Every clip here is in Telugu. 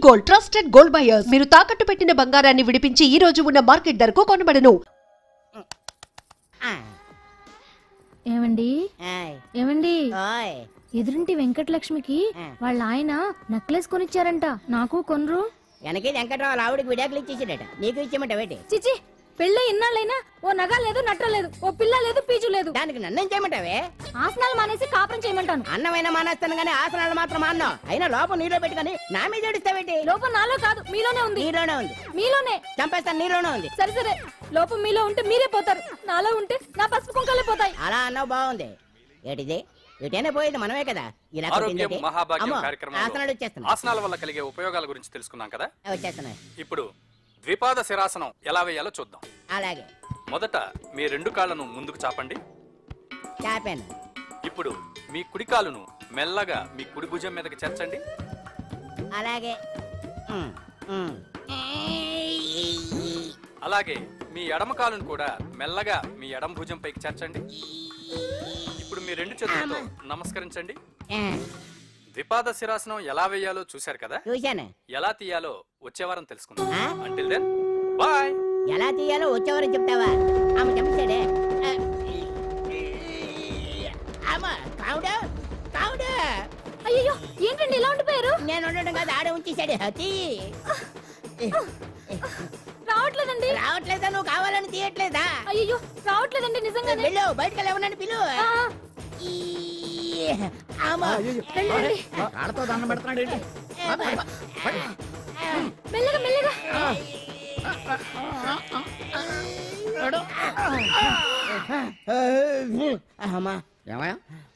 Gold trusted gold buyers. మీరు తాకట్టు పెట్టిన బంగారాన్ని విడిపించి ఈ రోజు ఉన్న మార్కెట్ ధరకు కొనబడను. ఏమండి ఏమండి ఎదురింటి వెంకటలక్ష్మికి వాళ్ళ ఆయన నెక్లెస్ కొనిచ్చారంట, నాకు కొనరు. వెనకే వెంకటరావు ఆవిడకి విడాకులు ఇచ్చేసాడట, నీకు ఇచ్చేమంట వేటి? చిచి, పెళ్ళి ఇన్నాళ్ళైనా ఓ నగ లేదు, నట్ట లేదు, ఓ పిల్ల లేదు, పీచు లేదు. దానికి నన్నేం చేయమంటావే? ఆసనాలు మానేసి కాపురం చేయమంటాను. అన్నమైనా మానేస్తాను గానీ ఆసనాలు మాత్రం మాన్నా. అయినా లోపం నీలో పెట్టుకుని నా మీద ఏడుస్తావేటి? లోపం నాలో కాదు, మీలోనే ఉంది. నీలోనే ఉంది. మీలోనే చంపేస్తాను, నీలోనే ఉంది. సరే సరే, లోపం మీలో ఉంటే మీరే పోతారు, నాలో ఉంటే నా పసుపు కుంకాలే పోతాయి. అలా అన్నావు, బాగుంది. ఏటిది? ఎటైనా పోయేది మనమే కదా. ఇలా ఆసనాలు వచ్చేస్తున్నాయి. ఆసనాల వల్ల కలిగే ఉపయోగాల గురించి తెలుసుకున్నాం కదా, వచ్చేస్తున్నాయి. ఇప్పుడు ద్విపాద శిరాసనం ఎలా వేయాలో చూద్దాం. అలాగే. మొదట మీ రెండు కాళ్ళను ముందుకు చాపండి. చాపాను. ఇప్పుడు మీ కుడి కాలును మెల్లగా మీ కుడి భుజం మీదకి చేర్చండి. అలాగే. అలాగే మీ ఎడమ కాలును కూడా మెల్లగా మీ ఎడమ భుజం పైకి చేర్చండి. ఇప్పుడు మీ రెండు చేతులతో నమస్కరించండి. ద్విపాద శిరాసనం ఎలా వేయాలో చూశారు కదా, చూశాను. ఎలా తీయాలో వచ్చే వారం తెలుసుకుందాం. Until then bye. ఎలా తీయాలో వచ్చేవారు చెప్తావా? ఆమె చెప్తాడే. అయ్యో, ఏంటండి ఇలా ఉండిపోయారు? నేను ఉండడం కాదు, ఆడే ఉంచేశాడు. రావట్లేదండి. రావట్లేదా? నువ్వు కావాలని తీయట్లేదా? అయ్యో, రావట్లేదండి నిజంగానే. వెళ్ళు, బయటకు వెళ్ళవనని పిలు. ఆడతో దండం పెడుతున్నాడు ఏంటి? మెల్లగా మెల్లగా. ఏమయ్యా,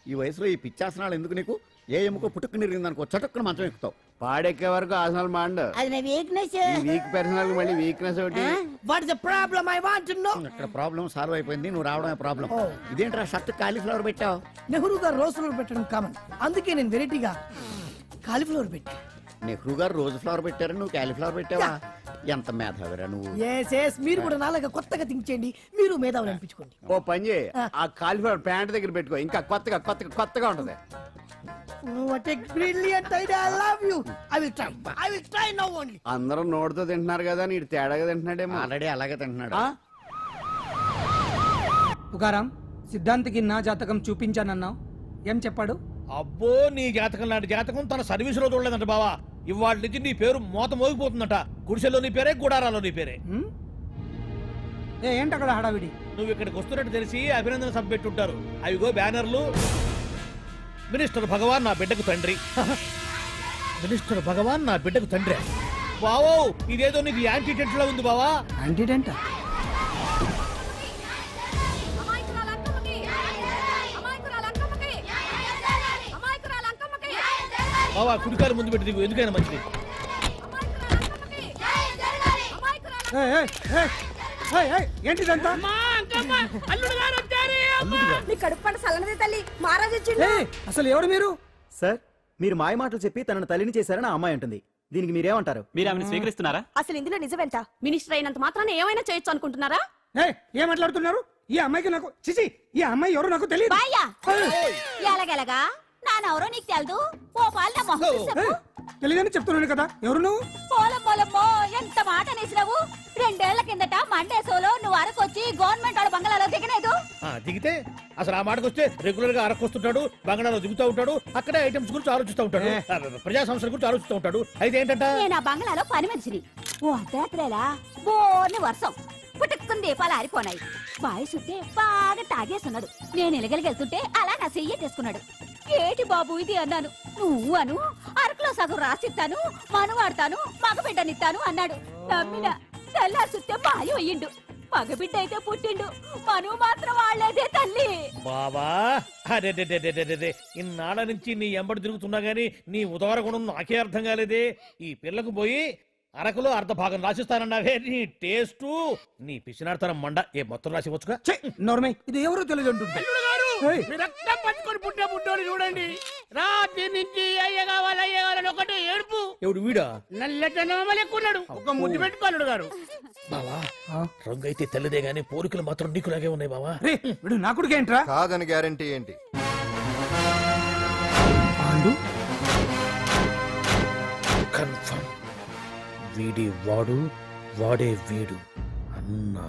ఈ వయసులో ఈ పిచ్చాసనాలు ఎందుకు నీకు? ఏ ఎముకో పుట్టుకు నిరిగిందనుకో చటుక్కున మంచం ఎక్కుతావు. పాడెక్కే వరకు ఆసనాలు మాండు. అది నా వీక్నెస్. వీక్ పర్సనల్ మళ్ళీ వీక్నెస్ ఒకటి. What is the problem? I want to know. ఇక్కడ ప్రాబ్లం సాల్వ్ అయిపోయింది, నువ్వు రావడమే ప్రాబ్లం. ఇదేంట్రా షర్ట్ కాలీఫ్లవర్ పెట్టావు? నెహ్రూ గారు రోజ్ ఫ్లవర్ పెట్టడం కామన్, అందుకే నేను వెరైటీగా కాలీఫ్లవర్ పెట్టా. నెహ్రూ గారు రోజు ఫ్లవర్ పెట్టారు, నువ్వు కాలీఫ్లవర్ పెట్టావా? ఎంత మేధావిరా నువ్వు. మీరు కూడా నాలాగా కొత్తగా థింక్ చేయండి, మీరు మేధావులు అనిపించుకోండి. ఓ పని చేయి, ఆ కాలీఫ్లవర్ ప్యాంట్ దగ్గర పెట్టుకో, ఇంకా కొత్తగా ఉంటది. What a brilliant idea. I love you. I will try now only. అందరూ నోటితో తింటున్నారు కదా, నీడు తేడాగా తింటున్నాడేమో. ఆల్రెడీ అలాగే తింటున్నాడు. పుకారం, సిద్ధాంతికి నా జాతకం చూపించానన్నావు, ఏం చెప్పాడు? అబ్బో, నీ జాతకం లాంటి జాతకం తన సర్వీసులో చూడలేదంట బావా. ఇవాళ నుంచి నీ పేరు మోత మోగిపోతుందట. గుడిసెలో నీ పేరే, గుడారాలో నీ పేరే. ఏంటి అక్కడ హడావిడి? నువ్వు ఇక్కడికి వస్తున్నట్టు తెలిసి అభినందన సభ పెట్టుంటారు. అవిగో బ్యానర్లు. మినిస్టర్ భగవాన్ నా బిడ్డకు తండ్రి. మినిస్టర్ భగవాన్ నా బిడ్డకు తండ్రి. బావో, ఇదేదో నీకు యాంటీటెంట్ లా ఉంది బావా. యాంటీటెంట్? బావా, కుడికారు ముందు పెట్టి దిగు, ఎందుకైనా మంచిది. ఏంటిదంతా? అసలు ఎవరు మీరు? సార్, మీరు మాయ మాటలు చెప్పి తనను తల్లిని చేశారని ఆ అమ్మాయి అంటుంది. దీనికి మీరేమంటారు? మీరు ఆమెను స్వీకరిస్తున్నారా? అసలు ఇందులో నిజమేంట? మినిస్టర్ అయినంత మాత్రాన ఏమైనా చేయొచ్చు అనుకుంటున్నారా? ఏం మాట్లాడుతున్నారు? ఈ అమ్మాయికి నాకు చిచి, ఈ అమ్మాయి ఎవరు నాకు తెలియదు. ఎలాగెలగా నానెవరో నీకు తెలదు. ఓ పాల మొహం తెలియదని చెప్తున్నాను కదా, ఎవరు నువ్వు? పోలమ్మో, ఎంత మాట అనేసినావు. 2 ఏళ్ల కిందట మండే సోలో నువ్వు అరకొచ్చి గవర్నమెంట్ వాడు బంగ్లాలో దిగలేదు. దిగితే అసలు ఆ మాటకు వస్తే రెగ్యులర్ గా అరకొస్తుంటాడు, బంగ్లాలో దిగుతూ ఉంటాడు, అక్కడే ఐటమ్స్ గురించి ఆలోచిస్తూ ఉంటాడు, ప్రజా సంస్థల గురించి ఆలోచిస్తూ ఉంటాడు. అయితే ఏంటంట, నేను ఆ బంగ్లాలో పని మనిషిని. ఓ అర్ధరాత్రేలా బోర్ని వర్షం పుట్టుకుని దీపాలు ఆరిపోనాయి. వాయిసుంటే బాగా తాగేస్తున్నాడు. నేను ఎలగలిగెళ్తుంటే అలా నా చెయ్యేసుకున్నాడు. ఏటి బాబు ఇది అన్నాను. నువ్వు అను, అరకులో సగం రాసిస్తాను, మనువాడతాను, మగబిడ్డనిస్తాను అన్నాడు. నమ్మిన తెల్లారిస్తే మాయం అయ్యిండు. మగబిడ్డ అయితే పుట్టిండు, మనువు మాత్రం వాళ్లేదే తల్లి. బాబా, ఇన్నాళ్ళ నుంచి నీ ఎంబడి తిరుగుతున్నా గానీ నీ ఉదార గుణం నాకే అర్థం కాలేదే. ఈ పిల్లకు పోయి అరకులో అర్ధ భాగం రాసిస్తానన్నావే, నీ టేస్టు, నీ పిచ్చినాడతనం మండ. ఏ మొత్తం రాసివచ్చుగా? నోర్మై, ఇది ఎవరో తెలియదు అంటుంటే. రక్తం పట్టుకొని పుట్టే పుట్టోడు చూడండి. రాత్రి నుంచి అయ్య కావాలని ఒకటే ఏడుపు. ఎవడు వీడా? నల్లెక్కున్నాడు, ఒక ముద్దు పెట్టుకోలేడు గారు. బావా, రంగు అయితే తెల్లదే గానీ పోలికలు మాత్రం నీకులాగే ఉన్నాయి బావా. వీడు నా కొడుకేంట్రా? కాదని గ్యారంటీ ఏంటి? కన్ఫర్మ్ వీడి వాడు వాడే వీడు అన్నా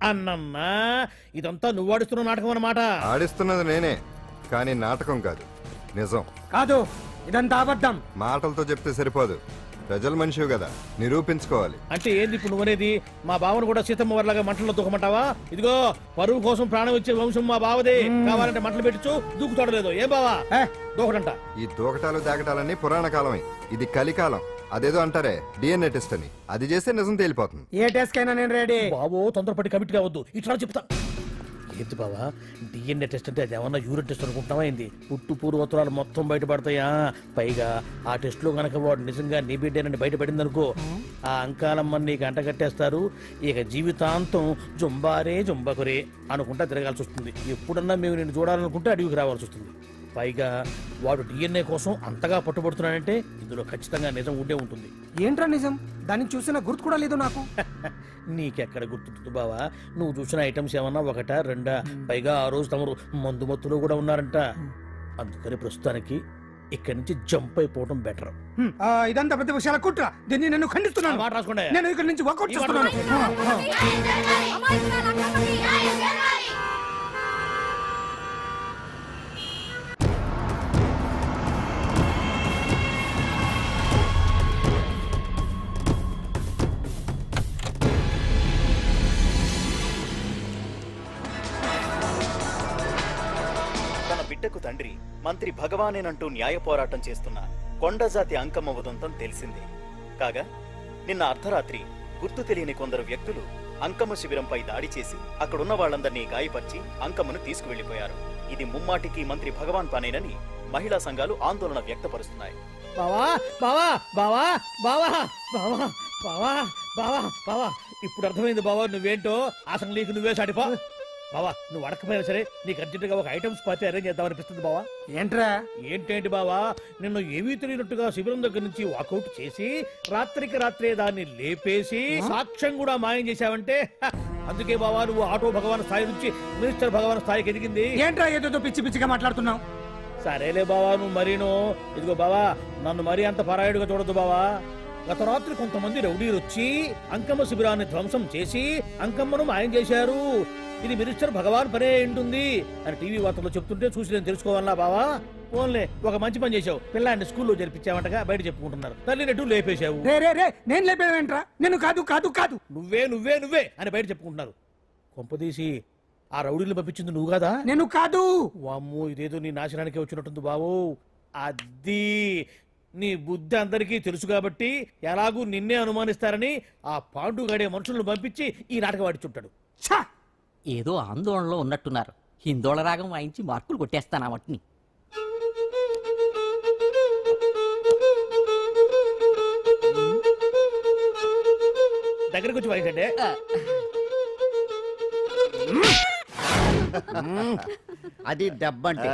అన్నమ్మా ఇదంతా నువ్వు ఆడిస్తున్న నాటకం అన్నమాట. ఆడిస్తున్నది నేనే, కానీ నాటకం కాదు, నిజం. కాదు, ఇదంతా అబద్ధం. మాటలతో చెప్తే సరిపోదు, ప్రజల మనిషివి కదా, నిరూపించుకోవాలి. అంటే ఏంది ఇప్పుడు నువ్వనేది? మా బావను కూడా సీతమ్మ వారిలాగా మంటల్లో దూకమంటావా? ఇదిగో పరువు కోసం ప్రాణం ఇచ్చే వంశం మా బావదే. కావాలంటే మంటలు పెట్టచ్చు, దూకుతాడలేదు. ఏం బావా దూకడంట? ఈ దూకటాలు దాకటాలన్నీ పురాణ కాలమే, ఇది కలికాలం. అదేదో అంటారే డిఎన్ఏ టెస్ట్ అని, అది చేస్తే నిజం తేలిపోతుంది. ఏ టెస్ట్ కైనా నేను రెడీ. బాబో తొందరపడి కమిట్ కావద్దు, ఇట్లా చెప్తా. ఏంటి బావా డిఎన్ఏ టెస్ట్ అంటే? అది ఏమన్నా యూరిన్ టెస్ట్ అనుకుంటావా ఏంది? పుట్టు పూర్వోత్తరాలు మొత్తం బయటపడతాయా? పైగా ఆ టెస్ట్ లో గనక వాడు నిజంగా నీ బిడ్డేనని బయటపడింది అనుకో, ఆ అంకాలమ్మని నీకు అంటగట్టేస్తారు. ఇక జీవితాంతం జుంబారే జుంబకురే అనుకుంటా తిరగాల్సి వస్తుంది. ఎప్పుడన్నా మేము నేను చూడాలనుకుంటే అడవికి రావాల్సి వస్తుంది. పైగా వాడు డిఎన్ఏ కోసం అంతగా పట్టుబడుతున్నాడంటే ఇందులో ఖచ్చితంగా నిజం ఉండే ఉంటుంది. ఏంట్రా నిజం? దాన్ని చూసిన గుర్తు కూడా లేదు నాకు. నీకెక్కడ గుర్తుంటుంది బావా? నువ్వు చూసిన ఐటమ్స్ ఏమన్నా ఒకటా రెండా? పైగా ఆ రోజు తమరు మందు మత్తులో కూడా ఉన్నారంట. అందుకని ప్రస్తుతానికి ఇక్కడి నుంచి జంప్ అయిపోవడం బెటర్. ఇదంతా పెద్ద విషయాల కుట్ర. దీన్ని నేను ఖండిస్తున్నాను. మాట రాసుకోండి. నేను ఇక్కడి నుంచి వర్కౌట్ చేస్తున్నాను. బిడ్డకు తండ్రి మంత్రి భగవానేనంటూ న్యాయ పోరాటం చేస్తున్న కొండజాతి అంకమ్మ ఉదంతం తెలిసిందే. కాగా నిన్న అర్ధరాత్రి గుర్తు తెలియని కొందరు వ్యక్తులు అంకమ్మ శిబిరంపై దాడి చేసి అక్కడున్న వాళ్ళందరినీ గాయపరిచి అంకమ్మను తీసుకువెళ్లిపోయారు. ఇది ముమ్మాటికి మంత్రి భగవాన్ పనేనని మహిళా సంఘాలు ఆందోళన వ్యక్తపరుస్తున్నాయి. బావా బావా బావా బావా బావా బావా బావా బావా ఇప్పుడు అర్థమైంది బావా నువ్వేంటో. అసలు నీకు నువ్వే సాటిపో బావా. నువ్వు అడకపోయినా సరే నీకు అర్జెంటుగా ఒక ఐటమ్స్ పార్టీ అరేంజ్ చేద్దాం అనిపిస్తుంది బావా. ఏంట్రా? ఏంటేంటి బావా, నిన్ను ఏమీ తెలియనట్టుగా శిబిరం దగ్గర నుంచి వాకౌట్ చేసి రాత్రికి రాత్రే దాన్ని లేపేసి సాక్ష్యం కూడా మాయం చేశావంటే అందుకే బావా నువ్వు ఆటో భగవాన్ స్థాయి నుంచి మినిస్టర్ భగవాన్ స్థాయికి ఎదిగింది. ఏంట్రా ఏదో పిచ్చి పిచ్చిగా మాట్లాడుతున్నావు? సరేలే బావా నువ్వు మరీను. ఇదిగో బావా నన్ను మరీ అంత పరాయుడుగా చూడద్దు బావా. గత రాత్రి కొంతమంది రౌడీలు వచ్చి అంకమ్మ శిబిరాన్ని ధ్వంసం చేసి అంకమ్మను మాయం చేశారు. ఇది మినిస్టర్ భగవాన్ పనే ఉంటుంది అని టీవీ వార్తల్లో చెప్తుంటే చూసి నేను తెలుసుకోవాలా బావా. ఓన్లే ఒక మంచి పని చేశావు, పిల్లాన్ని స్కూల్లో జరిపించావంటగా బయట చెప్పుకుంటున్నారు. తల్లి నెట్టు లేపేశావు. నేను లేపేవేంట్రా? నేను కాదు కాదు కాదు నువ్వే నువ్వే నువ్వే అని బయట చెప్పుకుంటున్నారు. కొంపదీసి ఆ రౌడీలు పంపించింది నువ్వు కాదా? నేను కాదు. వామ్మో ఇదేదో నీ నాశనానికి వచ్చినట్టుంది బావు. అది నీ బుద్ధి అందరికీ తెలుసు కాబట్టి ఎలాగూ నిన్నే అనుమానిస్తారని ఆ పాండుగాడే మనుషులను పంపించి ఈ నాటకం ఆడిచుంటాడు. ఏదో ఆందోళనలో ఉన్నట్టున్నారు. హిందోళ రాగం వాయించి మార్కులు కొట్టేస్తాను వాటిని. దగ్గరకు వచ్చి వాయించండి. అది దెబ్బంటే.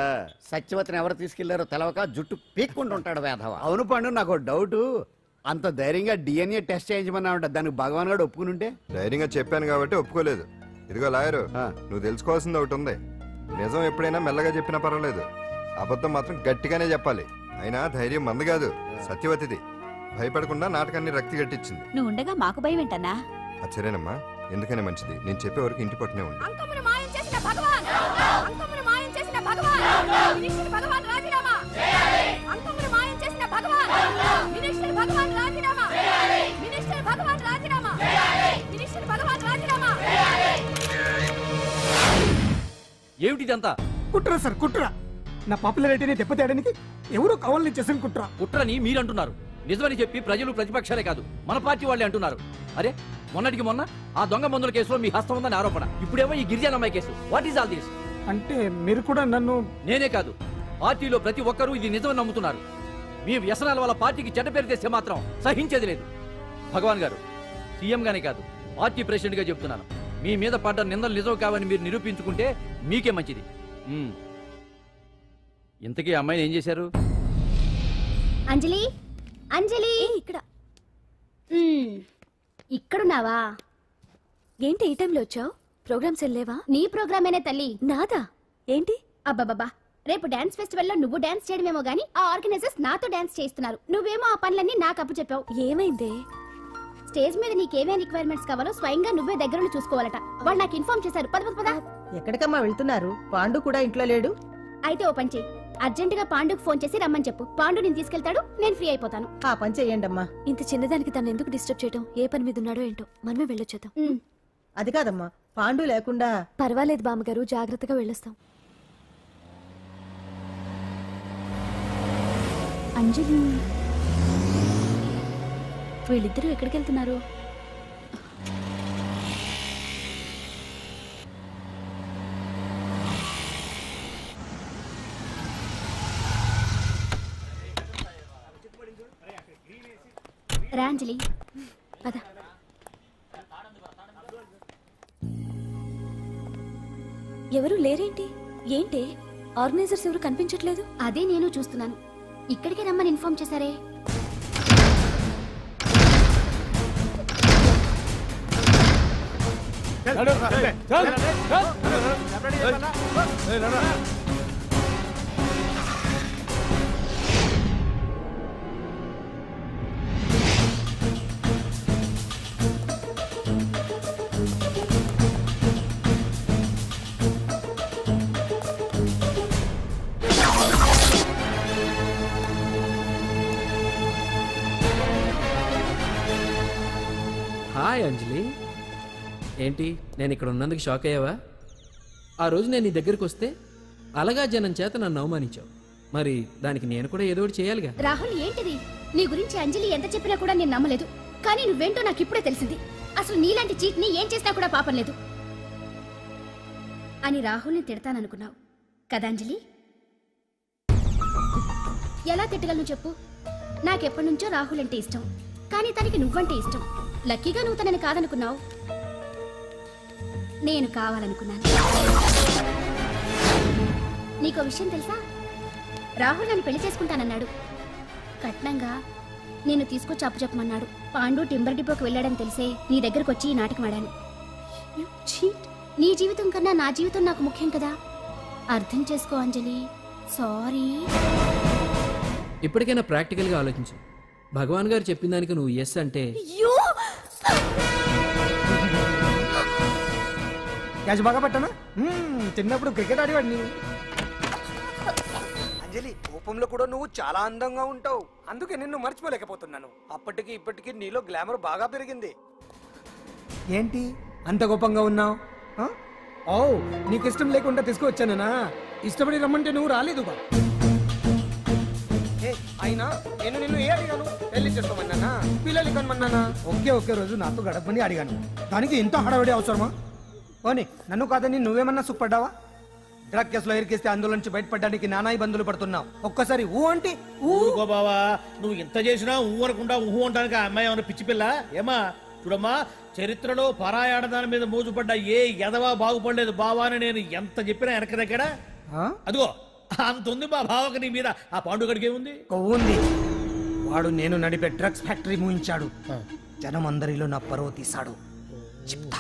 సత్యవతిని ఎవరు తీసుకెళ్లారో తెలవక జుట్టు పీక్కుంటూ ఉంటాడు వేధవ. అవును పండు, నాకు డౌట్. అంత ధైర్యంగా డిఎన్ఏ టెస్ట్ చేయించమన్నా ఉంటా, దానికి భగవాన్ గారు ఒప్పుకుని. ధైర్యంగా చెప్పాను కాబట్టి ఒప్పుకోలేదు. ఇదిగో లాయరు, నువ్వు తెలుసుకోవాల్సింది ఒకటి ఉంది. నిజం ఎప్పుడైనా మెల్లగా చెప్పినా పర్వాలేదు, అబద్ధం మాత్రం గట్టిగానే చెప్పాలి. అయినా ధైర్యం మంది కాదు, సత్యవతిది. భయపడకుండా నాటకాన్ని రక్తి గట్టించింది. నువ్వు ఉండగా మాకు భయం ఏంటన్నా? సరేనమ్మా, ఎందుకనే మంచిది. నేను చెప్పే వరకు ఇంటి పట్టునే ఉంది. అంకమ్మను మాయం చేసిన భగవాన్, అంకమ్మను మాయం చేసిన భగవాన్, మినిస్టర్ భగవాన్ రాజీనామా. అంకమ్మను మాయం చేసిన భగవాన్, మినిస్టర్ భగవాన్ రాజీనామా. మినిస్టర్ భగవాన్ రాజీనామా. మినిస్టర్ భగవాన్ రాజీనామా. ఏమిటిదంతా? కుట్ర సార్, కుట్ర. నా పాపులారిటీని దెబ్బతేయడానికి ఎవరో కావాలని చేసిన కుట్ర. కుట్రని మీరంటున్నారు. నిజమని చెప్పి ప్రజలు ప్రతిపక్షాలే కాదు మన పార్టీ వాళ్ళే అంటున్నారు. అరే మొన్నటికి మొన్న ఆ దొంగ మందుల కేసులో మీ హస్తం ఉందని ఆరోపణ, ఇప్పుడేమో ఈ గిరిజన అమ్మాయి case. What is all this? అంటే మీరు కూడా నన్ను... నేనే కాదు, పార్టీలో ప్రతి ఒక్కరూ ఇది నిజమని నమ్ముతున్నారు. మీ వ్యసనాల వల్ల పార్టీకి చెడ్డ పేరు తెస్తే మాత్రం సహించేది లేదు. భగవాన్ గారు, సీఎం గానే కాదు పార్టీ ప్రెసిడెంట్ గా చెప్తున్నాను, మీ మీద పడ్డ నిందలు నిజం కావని మీరు నిరూపించుకుంటే మీకే మంచిది. ఇంతకీ అమ్మాయిని ఏం చేశారు? అంజలి, అంజలి, ఇక్కడ ఇక్కడున్నావా? ఏంటి ఈ టైంలో వచ్చావు? ప్రోగ్రామ్స్ వెళ్ళేవా? నీ ప్రోగ్రామేనే తల్లి. నాదా? ఏంటి? అబ్బాబాబా, రేపు డాన్స్ ఫెస్టివల్ లో నువ్వు డాన్స్ చేయడమేమో గానీ ఆ ఆర్గనైజర్స్ నాతో డాన్స్ చేస్తున్నారు. నువ్వేమో ఆ పనులన్నీ నాకు అప్పు చెప్పావు. ఏమైందే? స్టేజ్ మీద నీకేమేం రిక్వైర్మెంట్స్ కావాలో స్వయంగా నువ్వే దగ్గరుండి చూసుకోవాలట. వాళ్ళు నాకు ఇన్ఫార్మ్ చేశారు. పద. ఎక్కడికమ్మా వెళ్తున్నారు? పాండు కూడా ఇంట్లో లేడు. అయితే ఓ పని చెయ్యి, అర్జెంట్ గా పాండుకు ఫోన్ చేసి రమ్మని చెప్పు. పాండు నేను తీసుకెళ్తాడు, నేను ఫ్రీ అయిపోతాను. ఆ పని చెయ్యండి అమ్మా. ఇంత చిన్నదానికి తను ఎందుకు డిస్టర్బ్ చేయడం? ఏ పని మీద ఉన్నాడో ఏంటో, మనమే వెళ్ళొచ్చేద్దాం. అది కాదమ్మా, పాండు లేకుండా. పర్వాలేదు బామ్మగారు, జాగ్రత్తగా వెళ్ళొస్తాం. అంజలి, వీళ్ళిద్దరూ ఎక్కడికి వెళ్తున్నారు? రా అంజలి, పద. ఎవరు లేరేంటి? ఏంటి ఆర్గనైజర్స్ ఎవరు కనిపించట్లేదు? అదే నేను చూస్తున్నాను. ఇక్కడికే రమ్మని ఇన్ఫార్మ్ చేశారే. హాయ్ అంజలి, ఏంటి నేను ఇక్కడ ఉన్నందుకు షాక్ అయ్యావా? ఆ రోజు నేను నీ దగ్గరికి వస్తే అలగా జనం చేత నన్ను అవమానించావు. మరి దానికి నేను కూడా ఏదో ఒకటి చేయాలిగా. రాహుల్, ఏంటిది? నీ గురించి అంజలి ఎంత చెప్పినా కూడా నేను నమ్మలేదు. కానీ నువ్వేంటో నాకు ఇప్పుడే తెలిసింది. అసలు నీలాంటి చీట్ని ఏం చేసినా కూడా పాపం లేదు అని రాహుల్ని తిడతాననుకున్నావు కదా అంజలి? ఎలా తిట్టగలను చెప్పు? నాకెప్పటి నుంచో రాహుల్ అంటే ఇష్టం, కానీ తనకి నువ్వంటే ఇష్టం. లక్కీగా నువ్వు తనని కాదనుకున్నావు, నేను కావాలనుకున్నాను. నీకో విషయం తెలుసా? రాహుల్ నన్ను పెళ్లి చేసుకుంటానన్నాడు. కట్నంగా నేను తీసుకొచ్చి అప్పు చెప్పమన్నాడు. పాండు టింబర్ డిపోకి వెళ్ళాడని తెలిసే నీ దగ్గరకు వచ్చి ఈ నాటకం ఆడాను. నీ జీవితం కన్నా నా జీవితం నాకు ముఖ్యం కదా, అర్థం చేసుకో అంజలి. సారీ. ఇప్పటికైనా ప్రాక్టికల్గా ఆలోచించు. భగవాన్ గారు చెప్పిన దానికి నువ్వు ఎస్ అంటే క్యాచ్ బాగా పట్టానా? చిన్నప్పుడు క్రికెట్ ఆడేవాడిని. అంజలి, కోపంలో కూడా నువ్వు చాలా అందంగా ఉంటావు, అందుకే నిన్ను మర్చిపోలేకపోతున్నాను. అప్పటికి ఇప్పటికి నీలో గ్లామర్ బాగా పెరిగింది. ఏంటి అంత కోపంగా ఉన్నావు? ఓ, నీకు ఇష్టం లేకుండా తీసుకువచ్చానా? ఇష్టపడి రమ్మంటే నువ్వు రాలేదుగా. అయినా నేను నిన్ను ఏ అడిగాను? పెళ్లి చేసుకోమన్నానా, పిల్లలు కనమన్నానా? ఒకే రోజు నాతో గడపని అడిగాను, దానికి ఎంతో హడావిడి అవసరమా? పోనీ నన్ను కాదని నువ్వేమన్నా సుఖపడ్డావా? డ్రగ్ కేసులో ఇరికిస్తే అందులో నుంచి బయటపడడానికి నానా ఇబ్బందులు పడుతున్నావు. ఒక్కసారి ఊ అంటే ఊరుకో బావా, నువ్వు ఎంత చేసినా ఊ అనకుండా ఊహు అంటానికి ఆ అమ్మాయి ఏమన్నా పిచ్చి పిల్ల ఏమా? చూడమ్మా, చరిత్రలో పరాయాడదాని మీద మోజుపడ్డ ఏ ఎదవా బాగుపడలేదు బావా అని నేను ఎంత చెప్పినా వెనక దగ్గర. అదిగో అంత ఉంది మా బావకి నీ మీద. ఆ పాండుగడికి ఏముంది? కొవ్వుంది. వాడు నేను నడిపే డ్రగ్స్ ఫ్యాక్టరీ మూయించాడు. జనం అందరిలో నా పరువు తీశాడు. చెప్తా.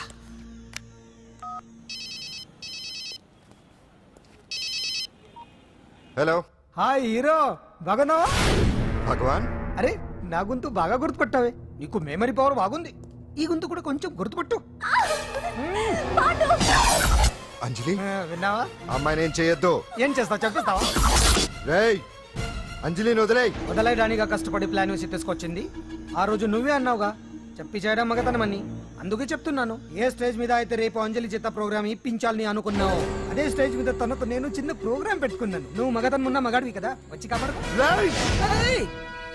హలో. హాయ్ హీరో, బాగున్నావా? భగవాన్. అరే, నా గొంతు బాగా గుర్తుపట్టావే. నీకు మెమరీ పవర్ బాగుంది. ఈ గొంతు కూడా కొంచెం గుర్తుపట్టు. అంజలి, విన్నావా? అమ్మాయి నేను చేయొద్దు. ఏం చేస్తావు చెప్పేస్తావా? రేయ్, అంజలిని వదలయడానిగా కష్టపడి ప్లాన్ వేసి తీసుకొచ్చింది. ఆ రోజు నువ్వే అన్నావుగా చెప్పి చేయడం మగతనమని. అందుకే చెప్తున్నాను, ఏ స్టేజ్ మీద అయితే రేపు అంజలి చేత ప్రోగ్రామ్ ఇప్పించాలని అనుకున్నావు, అదే స్టేజ్ మీద తనకు నేను చిన్న ప్రోగ్రామ్ పెట్టుకున్నాను. నువ్వు మగతనం ఉన్న మగాడివి కదా, వచ్చి కాపాడు.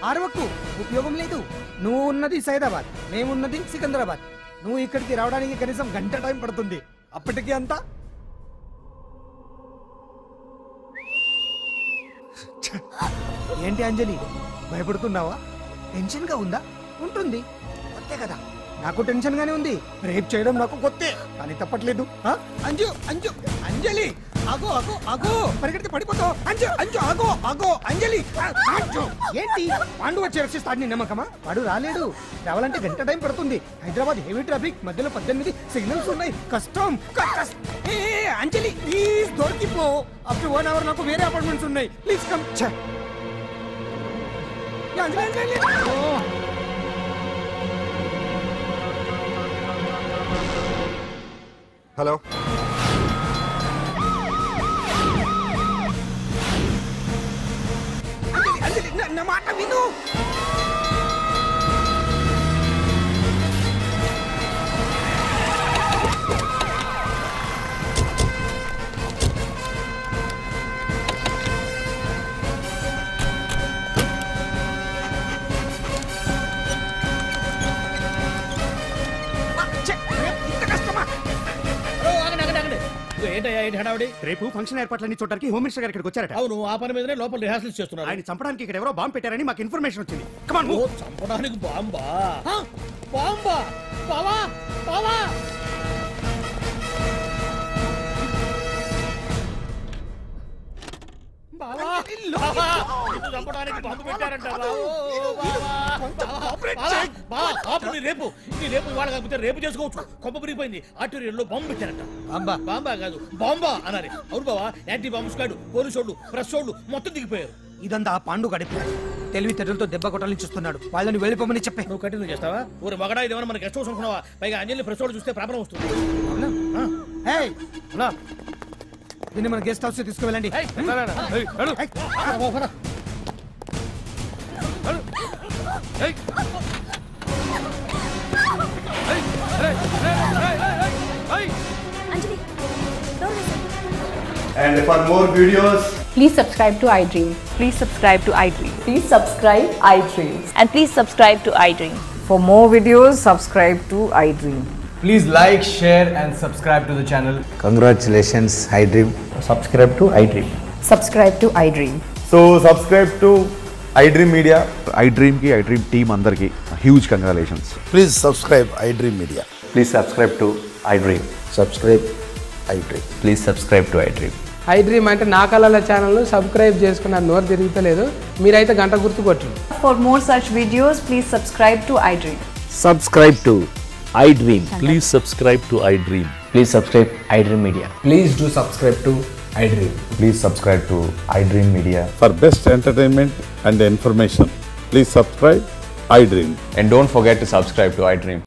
ఆరవకు, ఉపయోగం లేదు. నువ్వు ఉన్నది సైదాబాద్, మేమున్నది సికింద్రాబాద్. నువ్వు ఇక్కడికి రావడానికి కనీసం గంట టైం పడుతుంది. అప్పటికి అంతా ఏంటి అంజలి, భయపడుతున్నావా? టెన్షన్ గా ఉందా? ఉంటుంది, కొత్తే కదా. నాకు టెన్షన్ గానే ఉంది. రేప్ చేయడం నాకు కొత్తే, కానీ తప్పట్లేదు. అంజు అంజు అంజలి, ఆగో ఆగో ఆగో, పరిగెడితే పడిపోతావు. అంజు అంజు ఆగో ఆగో అంజలి. ఏంటి పాండు వచ్చి రక్షిస్తాడు నీ నమ్మకమా? వాడు రాలేడు. రావాలంటే గంట టైం పడుతుంది. హైదరాబాద్ హెవీ ట్రాఫిక్, మధ్యలో 18 సిగ్నల్స్ ఉన్నాయి. కష్టం. అంజలి ప్లీజ్ దొరికిపో. అప్పుడు 1 అవర్ నాకు వేరే అపార్ట్మెంట్స్ ఉన్నాయి. Please come. హలో నా మాట విను. రేపు ఫంక్షన్ ఏర్పాట్లన్నీ చూడడానికి హోమ్ మినిస్టర్ గారు ఇక్కడికి వచ్చారట. అవును, ఆ పని మీదనే లోపల రిహార్సల్స్ చేస్తున్నారు. ఆయన చంపడానికి ఇక్కడ ఎవరో బాంబు పెట్టారని మాకు ఇన్ఫర్మేషన్ వచ్చింది. కమాన్ చంపడానికి బాంబా? బాంబా? బావా బావా చంపడానికి బాంబు పెట్టారంట. రేపు ఇవాళ కాకపోతే రేపు చేసుకోవచ్చు. కొమ్మ విరిగిపోయింది. ఆర్టీరియల్లో బాంబు పెట్టారంట. బాంబా కాదు బాంబా అన్నారు. అవును బావా, యాంటీ బాంబు స్క్వాడ్, పోలీసు వాళ్ళు, ప్రెస్ వాళ్ళు మొత్తం దిగిపోయారు. ఇదంతా ఆ పాండు గడిపి తెలివితేటలతో దెబ్బ కొట్టాలని చూస్తున్నాడు. వాళ్ళని వెళ్ళిపోమని చెప్పే. నువ్వు కంటిన్యూ చేస్తావా? ఊరి మగడా ఇదేమన్నా మనకి గెస్ట్ హౌస్ అనుకున్నావా? పైగా అంజలి ప్రెస్ వాళ్ళు చూస్తే ప్రాబ్లం వస్తుంది. దీన్ని మన గెస్ట్ హౌస్ తీసుకువెళ్ళండి. And for more videos, please subscribe to iDream. Please subscribe to iDream. Please subscribe iDream. And please subscribe to iDream. For more videos, subscribe to iDream. please like, share and subscribe to the channel. Congratulations, iDream. Subscribe to iDream. Subscribe to iDream. So subscribe to iDream Media. iDream ki iDream team andarki huge congratulations. Please subscribe iDream Media. Please subscribe to iDream. Subscribe iDream. Please subscribe to iDream. iDream అంటే నా కళల ఛానల్ సబ్స్క్రైబ్ చేసుకున్న నోరు తిరుగుతలేదు. మీరైతే గంట గుర్తు కొట్టండి. For more such videos, please subscribe to iDream. Subscribe to iDream. Please subscribe to iDream. Please subscribe iDream Media. Please do subscribe to iDream. Please subscribe to iDream Media. For best entertainment and information, please subscribe iDream. And don't forget to subscribe to iDream.